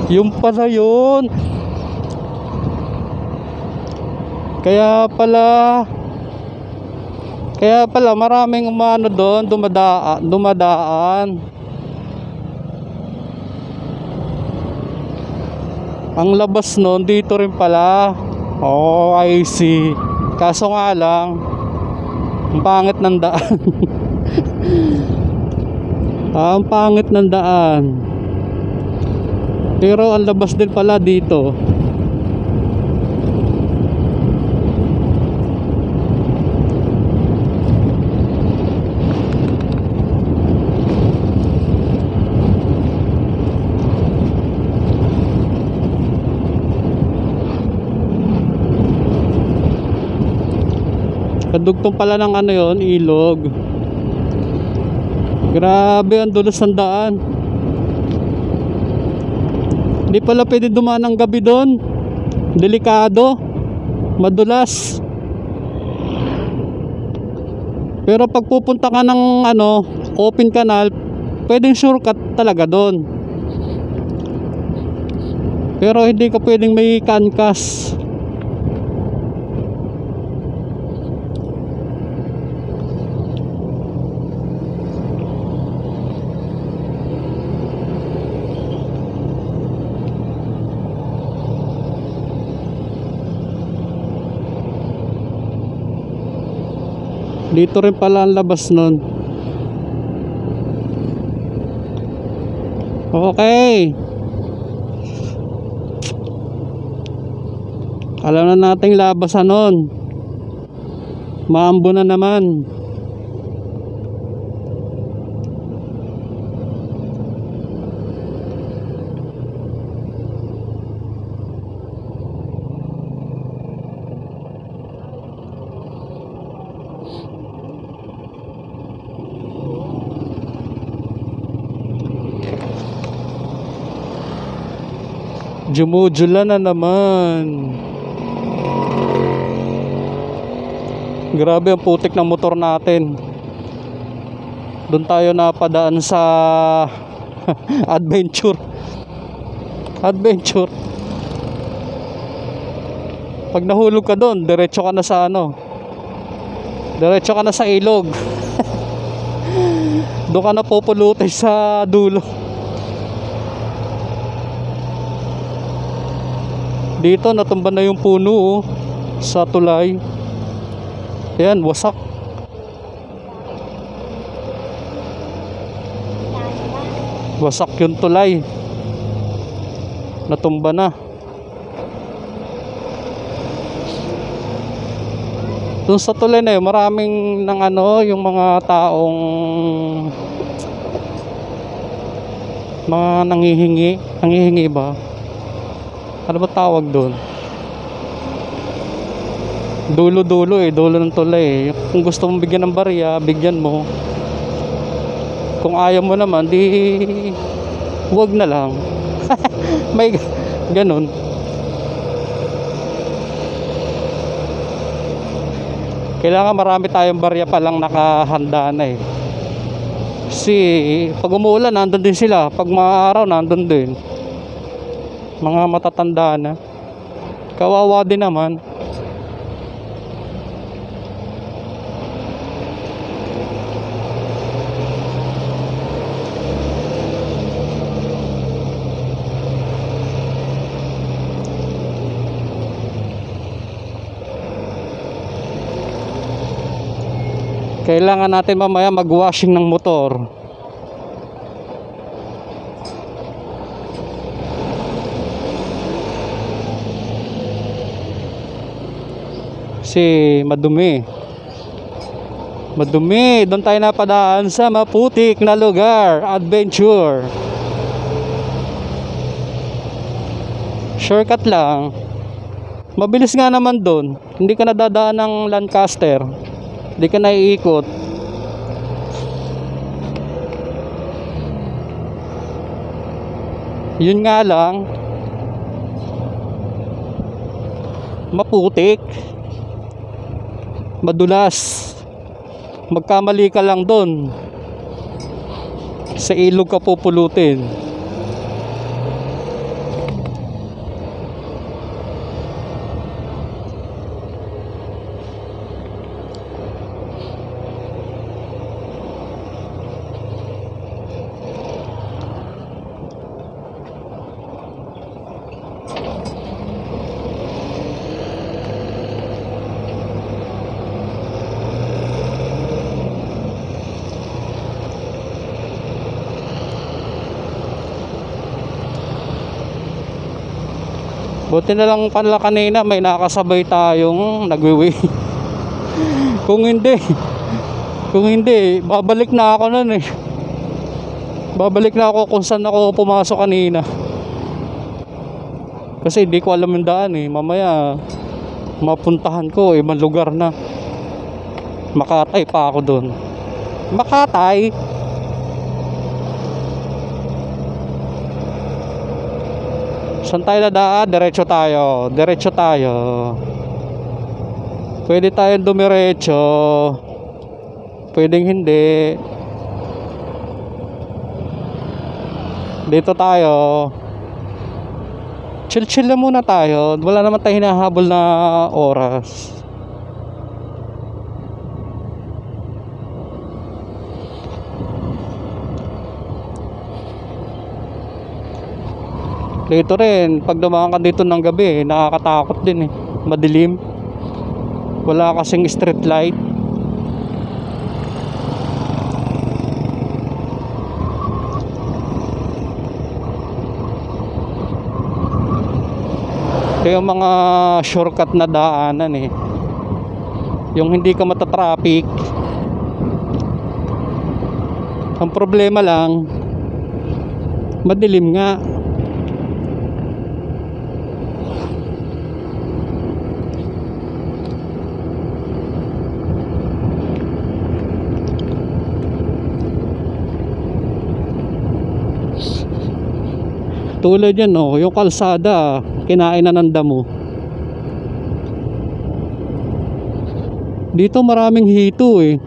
Yung pala yun. Kaya pala maraming umano doon, dumadaan. Ang labas noon dito rin pala. Oh, I see. Kaso nga lang, ang pangit ng daan. Ang pangit ng daan. Pero ang labas din pala dito. Kadugtong pala ng ano yon, ilog. Grabe ang dulas ng daan. Hindi pala pwede dumaan ng gabi doon. Delikado, madulas. Pero pag pupunta ka ng ano, open canal, pwedeng shortcut talaga doon. Pero hindi ka pwedeng may kankas. Dito rin pala ang labas nun. Okay. Alam na nating labasan nun. Maambo na naman. Jumujula na naman. Grabe ang putik ng motor natin. Doon tayo napadaan sa adventure. Pag nahulog ka doon, diretso ka na sa ano, diretso ka na sa ilog. Doon ka na pupulutin sa dulo. Dito natumba na yung puno, oh, sa tulay. Ayan, wasak. Wasak yung tulay. Natumba na. Doon sa tulay na yun, maraming ng ano, yung mga taong mga nangihingi ba? Ano ba tawag doon? Dulo ng tulay eh. Kung gusto mong bigyan ng barya, bigyan mo. Kung ayaw mo naman, di huwag na lang. May ganun. Kailangan marami tayong barya pa lang nakahanda na eh. Kasi pag umuulan, nandun din sila. Pag maaraw, nandun din. Mga matatanda na. Kawawa din naman. Kailangan natin mamaya mag-washing ng motor. Kasi madumi. Doon tayo napadaan sa maputik na lugar, adventure. Shortcut lang. Mabilis nga naman doon. Hindi ka nadadaan ng Lancaster. Hindi ka naiikot. Yun nga lang, maputik, madulas. Magkamali ka lang doon, sa ilog ka pupulutin. Buti na lang pala kanina may nakasabay tayong nagwiwi. Kung hindi, babalik na ako nun eh. Babalik na ako kung saan ako pumasok kanina. Kasi hindi ko alam yung daan eh. Mamaya mapuntahan ko ibang lugar na. Makatay pa ako doon. Makatay. Saan tayo dadaan? Diretso tayo. Diretso tayo. Pwede tayong dumiretso. Pwedeng hindi. Dito tayo. Chill-chill lang muna tayo. Wala naman tayong hinahabol na oras. Dito rin, pag dumaan ka dito ng gabi, nakakatakot din eh. Madilim. Wala kasing street light. Ito yung mga shortcut na daanan eh. Yung hindi ka matatraffic. Ang problema lang, madilim nga. Tulad yan oh, yung kalsada kinain na ng damo. Dito maraming hito eh.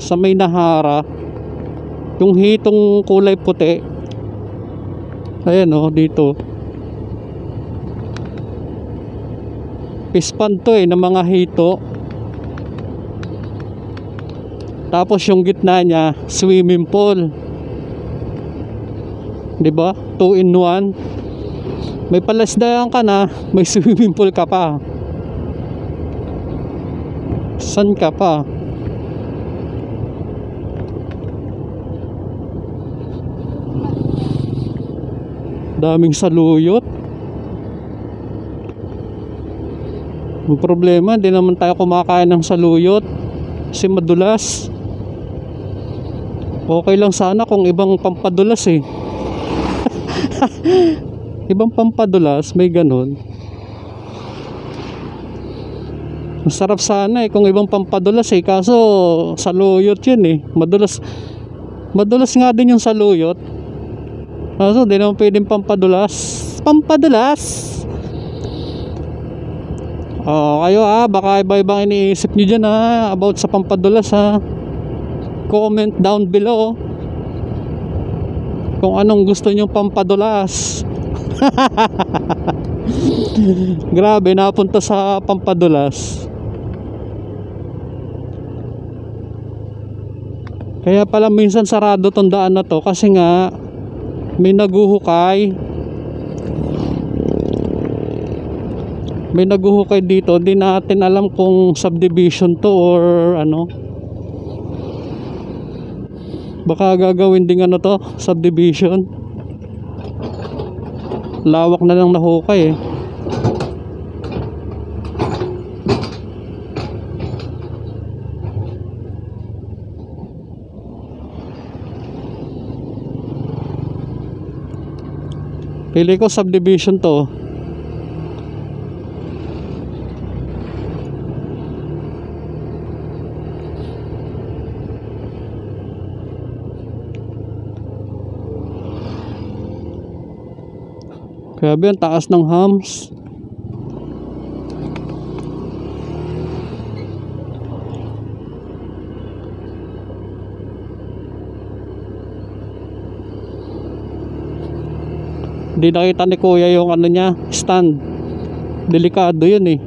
Sa may nahara, yung hitong kulay puti. Ayan oh, dito. Pispan to eh, ng mga hito. Tapos yung gitna niya, swimming pool. 'Di ba? 2 in 1. May palasdayan ka na, may swimming pool ka pa. San ka pa? Daming saluyot. Ang problema, hindi naman tayo kumakain ng saluyot kasi madulas. Okay lang sana kung ibang pampadulas eh. Ibang pampadulas, may ganun. Masarap sana eh kung ibang pampadulas eh. Kaso saluyot yun eh. Madulas nga din yung saluyot. Kaso di naman pwedeng pampadulas. Pampadulas. Kayo baka iba-ibang iniisip nyo dyan about sa pampadulas comment down below kung anong gusto nyo pampadulas. Grabe, napunta sa pampadulas. Kaya pala minsan sarado tong daan na to kasi nga may naguhukay. May naguhukay dito. Di natin alam kung subdivision to or ano. Baka gagawin din ano to, subdivision. Lawak na lang nahukay eh. Pili ko subdivision to. Grabe, ang taas ng hams. Hindi nakita ni kuya yung ano niya, stand. Delikado yun eh.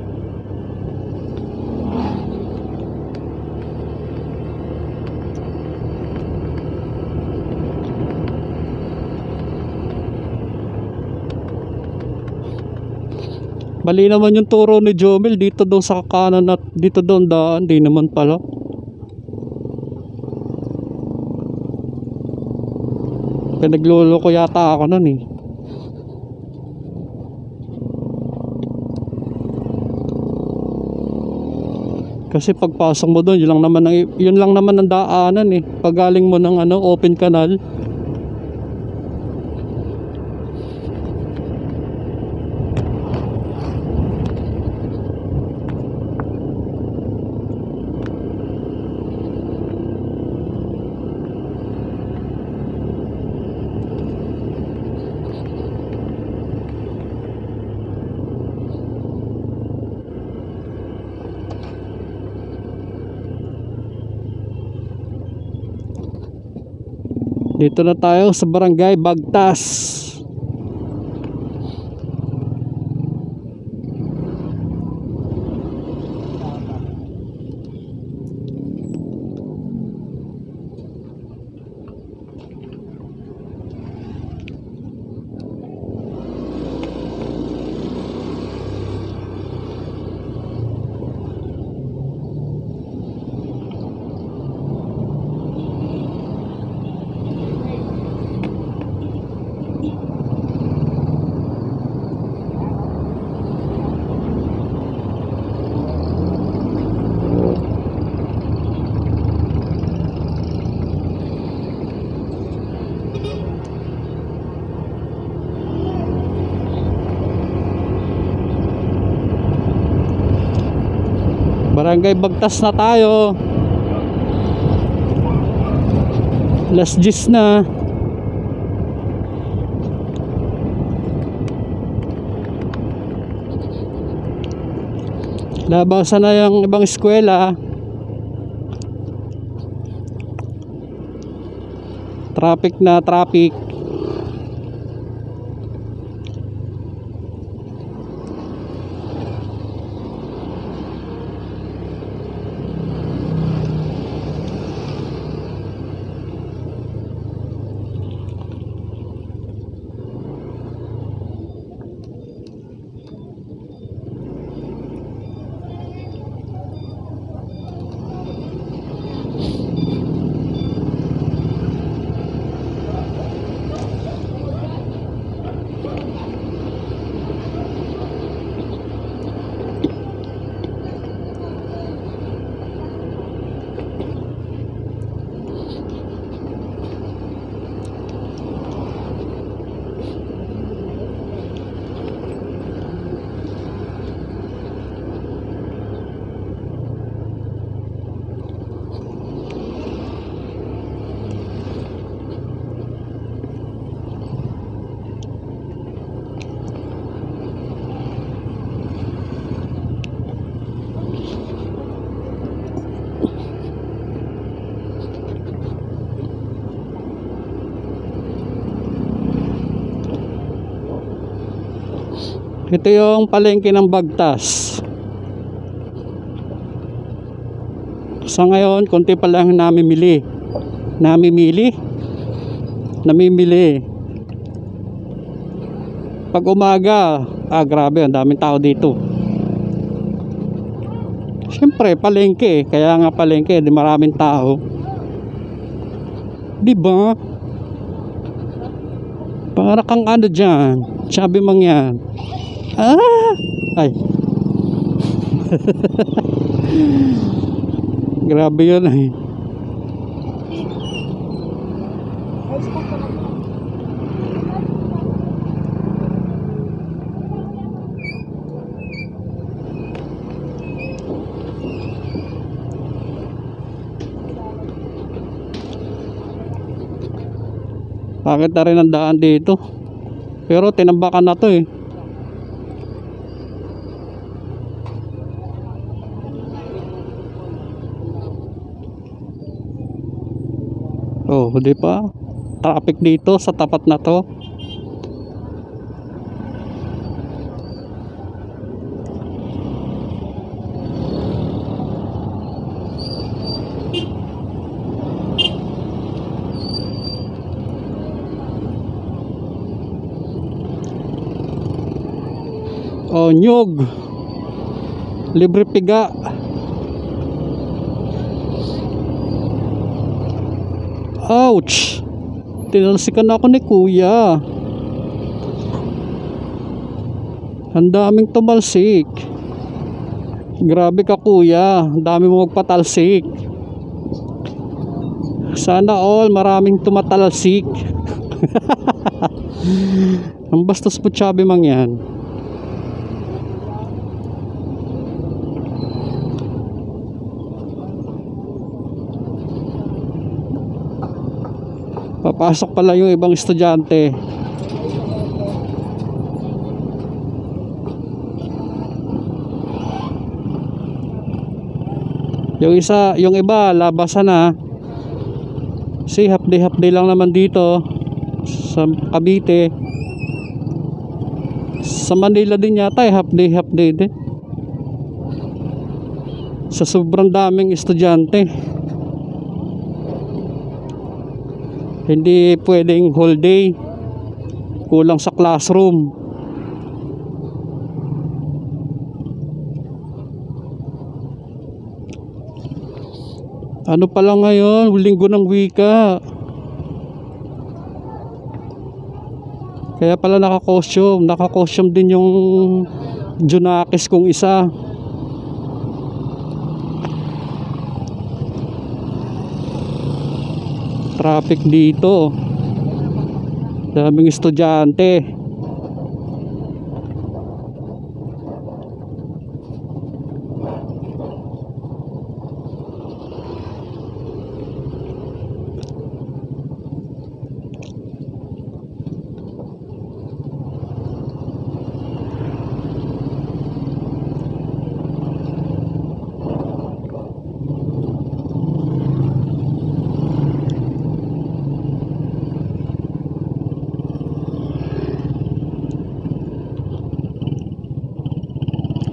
Mali naman yung turo ni Jomel, dito daw sa kanan at dito daw daan, di naman pala. Pinagluloko yata ako nun eh. Kasi pagpasok mo doon, yun lang naman ang daanan eh. Pag galing mo ng open canal. Dito na tayo sa Barangay Bagtas. Barangay Bagtas na tayo. Last gis na. Labasan na yung ibang eskwela. Traffic na traffic. Ito yung palengke ng Bagtas. Sa ngayon, konti pa lang namimili. Pag umaga, grabe, ang daming tao dito. Siyempre, palengke. Kaya nga palengke, di maraming tao. Diba? Para kang dyan, sabi mang yan. Ay. Grabe yun eh. Bakit na rin ang daan dito? Pero tinambakan na to eh. Oh, di pa? Traffic dito sa tapat na to. Oh, nyog. Libre piga. Ouch! Tinalsikan ako ni kuya. Ang daming tumalsik. Grabe ka kuya, ang dami mo magpatalsik. Sana all maraming tumatalsik. Ang bastos po Chubby mang yan. Papasok pala yung ibang estudyante. Yung isa, yung iba labasan na. Si half day lang naman dito sa Cavite. Sa Manila din yata half day din. Sa sobrang daming estudyante, hindi pwedeng whole day, kulang sa classroom. Ano pala ngayon, linggo ng wika, kaya pala naka-costume din yung Junakis kong isa. Traffic dito, daming estudyante.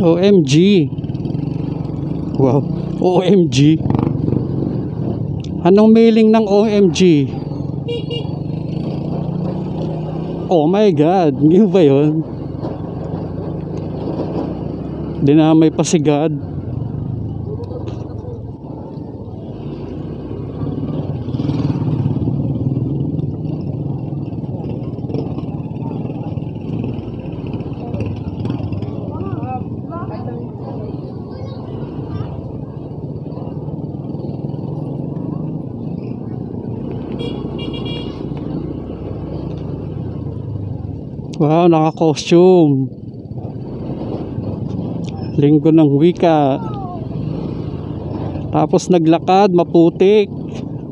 OMG. Wow, OMG. Anong mailing ng OMG? Oh my God, hindi ba yun? Dinamay pa si God. Wow, naka-costume. Linggo ng wika. Tapos naglakad, maputik.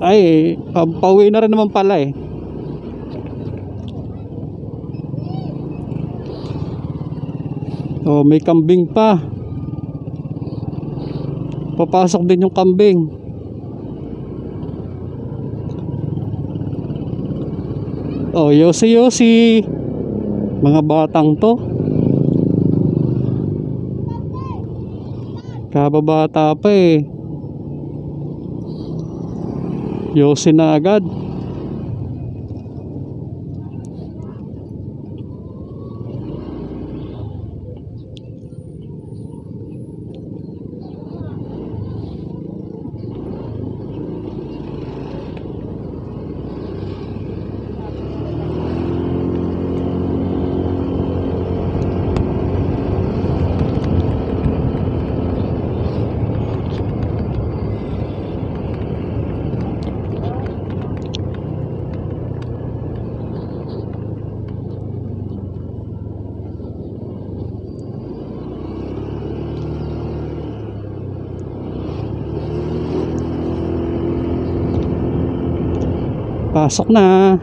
Ay, pauwi na rin naman pala eh. Oh, may kambing pa. Papasok din yung kambing. Oh, yosi. Mga batang to, kababata pa eh, yosin na agad. Pasok na.